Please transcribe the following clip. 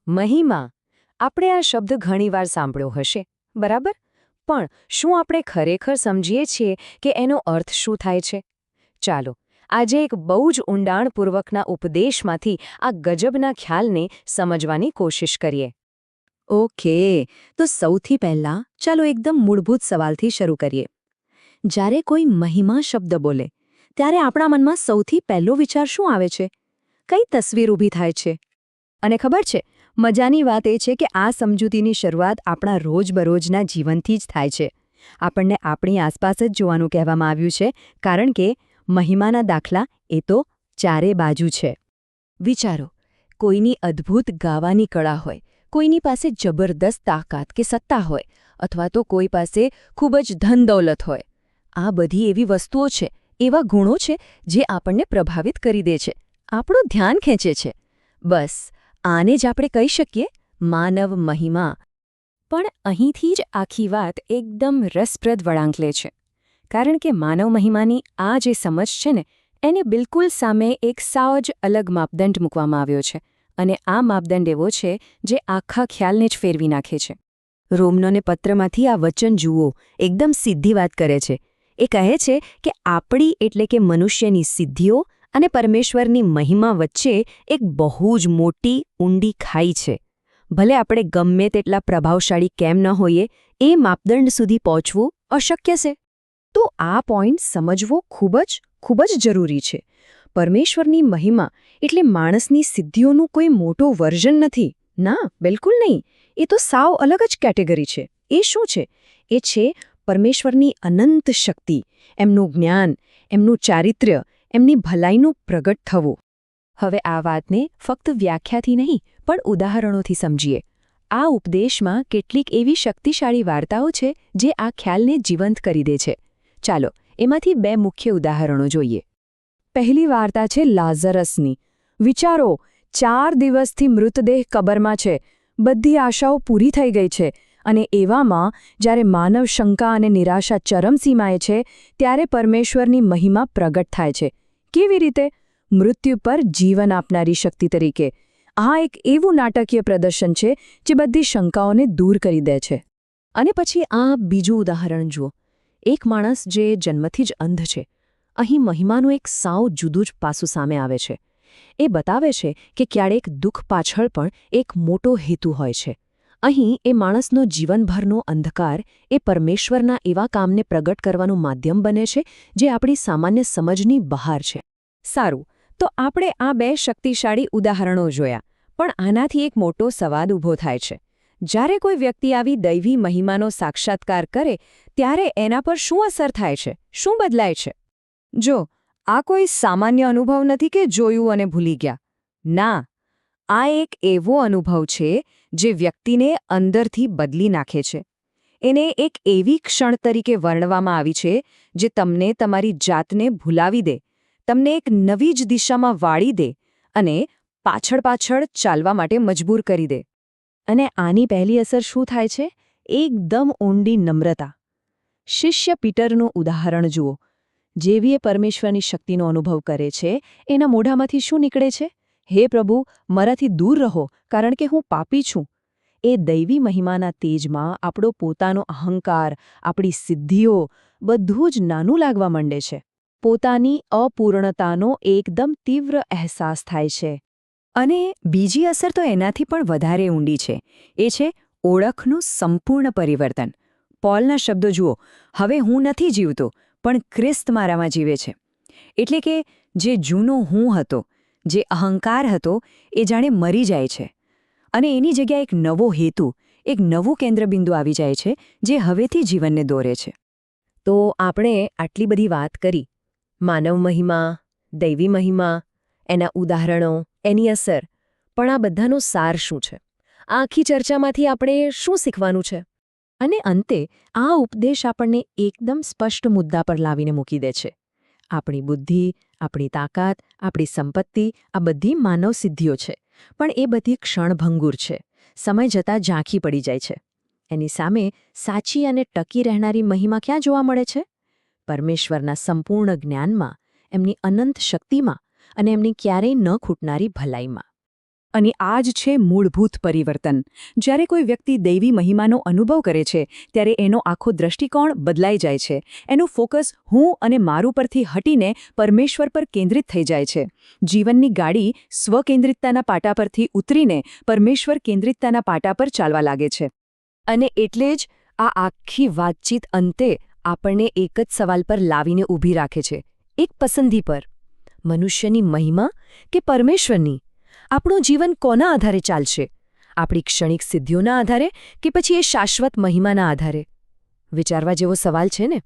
મહિમા. આપણે આ શબ્દ ઘણીવાર સાંભળ્યો હશે, બરાબર? પણ શું આપણે ખરેખર સમજીએ છીએ કે એનો અર્થ શું થાય છે? ચાલો, આજે એક બહુ જ ઊંડાણપૂર્વકના ઉપદેશમાંથી આ ગજબના ખ્યાલને સમજવાની કોશિશ કરીએ. ઓકે, તો સૌથી પહેલાં ચાલો એકદમ મૂળભૂત સવાલથી શરૂ કરીએ. જ્યારે કોઈ મહિમા શબ્દ બોલે, ત્યારે આપણા મનમાં સૌથી પહેલો વિચાર શું આવે છે? કઈ તસવીર ઊભી થાય છે? અને ખબર છે, મજાની વાત એ છે કે આ સમજૂતીની શરૂઆત આપણા રોજબરોજના જીવનથી જ થાય છે. આપણને આપણી આસપાસ જ જોવાનું કહેવામાં આવ્યું છે, કારણ કે મહિમાના દાખલા એ તો ચારે બાજુ છે. વિચારો, કોઈની અદ્ભુત ગાવાની કળા હોય, કોઈની પાસે જબરદસ્ત તાકાત કે સત્તા હોય, અથવા તો કોઈ પાસે ખૂબ જ ધન દૌલત હોય. આ બધી એવી વસ્તુઓ છે, એવા ગુણો છે જે આપણને પ્રભાવિત કરી દે છે, આપણું ધ્યાન ખેંચે છે. બસ આને જ આપણે કહી શકીએ માનવ મહિમા. પણ અહીંથી જ આખી વાત એકદમ રસપ્રદ વળાંક લે છે. કારણ કે માનવ મહિમાની આ જે સમજ છે ને, એને બિલકુલ સામે એક સાવ જ અલગ માપદંડ મૂકવામાં આવ્યો છે. અને આ માપદંડ એવો છે જે આખા ખ્યાલને જ ફેરવી નાખે છે. રોમનોને પત્રમાંથી આ વચન જુઓ, એકદમ સીધી વાત કરે છે. એ કહે છે કે આપણી એટલે કે મનુષ્યની સિદ્ધિઓ અને પરમેશ્વરની મહિમા વચ્ચે એક બહુ જ મોટી ઊંડી ખાઈ છે. ભલે આપણે ગમે તેટલા પ્રભાવશાળી કેમ ન હોઈએ, એ માપદંડ સુધી પહોંચવું અશક્ય છે. તો આ પોઈન્ટ સમજવો ખૂબ જ જરૂરી છે. પરમેશ્વરની મહિમા એટલે માણસની સિદ્ધિઓનું કોઈ મોટો વર્ઝન નથી. ના, બિલકુલ નહીં. એ તો સાવ અલગ જ કેટેગરી છે. એ શું છે? એ છે પરમેશ્વરની અનંત શક્તિ, એમનું જ્ઞાન, એમનું ચારિત્ર્ય, એમની ભલાઈનું પ્રગટ થવું. હવે આ વાતને ફક્ત વ્યાખ્યાથી નહીં, પણ ઉદાહરણોથી સમજીએ. આ ઉપદેશમાં કેટલીક એવી શક્તિશાળી વાર્તાઓ છે જે આ ખ્યાલને જીવંત કરી દે છે. ચાલો, એમાંથી બે મુખ્ય ઉદાહરણો જોઈએ. પહેલી વાર્તા છે લાઝરસની. વિચારો, 4 દિવસથી મૃતદેહ કબરમાં છે, બધી આશાઓ પૂરી થઈ ગઈ છે, અને એવામાં જ્યારે માનવ શંકા અને નિરાશા ચરમસીમાએ છે, ત્યારે પરમેશ્વરની મહિમા પ્રગટ થાય છે. કેવી રીતે? મૃત્યુ પર જીવન આપનારી શક્તિ તરીકે. આ એક એવું નાટકીય પ્રદર્શન છે જે બધી શંકાઓને દૂર કરી દે છે. અને પછી આ બીજું ઉદાહરણ જુઓ. એક માણસ જે જન્મથી જ અંધ છે. અહીં મહિમાનું એક સાવ જુદું જ પાસું સામે આવે છે. એ બતાવે છે કે ક્યારેક દુઃખ પાછળ પણ એક મોટો હેતુ હોય છે. અહીં એ માણસનો જીવનભરનો અંધકાર એ પરમેશ્વરના એવા કામને પ્રગટ કરવાનું માધ્યમ બને છે જે આપણી સામાન્ય સમજની બહાર છે. સારું, તો આપણે આ બે શક્તિશાળી ઉદાહરણો જોયા, પણ આનાથી એક મોટો સવાલ ઊભો થાય છે. જ્યારે કોઈ વ્યક્તિ આવી દૈવી મહિમાનો સાક્ષાત્કાર કરે, ત્યારે એના પર શું અસર થાય છે? શું બદલાય છે? જો, આ કોઈ સામાન્ય અનુભવ નથી કે જોયું અને ભૂલી ગયા. ના, આ એક એવો અનુભવ છે જે વ્યક્તિને અંદરથી બદલી નાખે છે. એને એક એવી ક્ષણ તરીકે વર્ણવવામાં આવી છે જે તમને તમારી જાતને ભૂલાવી દે, તમને એક નવી જ દિશામાં વાળી દે અને પાછળ ચાલવા માટે મજબૂર કરી દે. અને આની પહેલી અસર શું થાય છે? એકદમ ઊંડી નમ્રતા. શિષ્ય પીટરનું ઉદાહરણ જુઓ. જેવી એ પરમેશ્વરની શક્તિનો અનુભવ કરે છે, એના મોઢામાંથી શું નીકળે છે? હે પ્રભુ, મારાથી દૂર રહો, કારણ કે હું પાપી છું. એ દૈવી મહિમાના તેજમાં આપણો પોતાનો અહંકાર, આપણી સિદ્ધિઓ, બધું જ નાનું લાગવા માંડે છે. પોતાની અપૂર્ણતાનો એકદમ તીવ્ર અહેસાસ થાય છે. અને બીજી અસર તો એનાથી પણ વધારે ઊંડી છે. એ છે ઓળખનું સંપૂર્ણ પરિવર્તન. પોલના શબ્દો જુઓ. હવે હું નથી જીવતો, પણ ખ્રિસ્ત મારામાં જીવે છે. એટલે કે જે જૂનો હું હતો, જે અહંકાર હતો, એ જાણે મરી જાય છે. અને એની જગ્યાએ એક નવો હેતુ, એક નવું કેન્દ્રબિંદુ આવી જાય છે જે હવેથી જીવનને દોરે છે. તો આપણે આટલી બધી વાત કરી. માનવ મહિમા, દૈવી મહિમા, એના ઉદાહરણો, એની અસર. પણ આ બધાનો સાર શું છે? આ આખી ચર્ચામાંથી આપણે શું શીખવાનું છે? અને અંતે આ ઉપદેશ આપણને એકદમ સ્પષ્ટ મુદ્દા પર લાવીને મૂકી દે છે. આપણી બુદ્ધિ, આપણી તાકાત, આપણી સંપત્તિ, આ બધી માનવ સિદ્ધિઓ છે. પણ એ બધી ક્ષણભંગુર છે. સમય જતાં ઝાંખી પડી જાય છે. એની સામે સાચી અને ટકી રહેનારી મહિમા ક્યાં જોવા મળે છે? પરમેશ્વરના સંપૂર્ણ જ્ઞાનમાં, એમની અનંત શક્તિમાં અને એમની ક્યારેય ન ખૂટનારી ભલાઈમાં. અને આ જ છે મૂળભૂત પરિવર્તન. જ્યારે કોઈ વ્યક્તિ દૈવી મહિમાનો અનુભવ કરે છે ત્યારે એનો આખો દૃષ્ટિકોણ બદલાઈ જાય છે. એનું ફોકસ હું અને મારું પરથી હટીને પરમેશ્વર પર કેન્દ્રિત થઈ જાય છે. જીવનની ગાડી સ્વકેન્દ્રિતતાના પાટા પરથી ઉતરીને પરમેશ્વર કેન્દ્રિતતાના પાટા પર ચાલવા લાગે છે. અને એટલે જ આ આખી વાતચીત અંતે આપણને એક જ સવાલ પર લાવીને ઊભી રાખે છે, એક પસંદગી પર. મનુષ્યની મહિમા કે પરમેશ્વરની? આપણું જીવન કોના આધારે ચાલશે? આપણી ક્ષણિક સિદ્ધિઓના આધારે કે પછી એ શાશ્વત મહિમાના આધારે? વિચારવા જેવો સવાલ છે ને?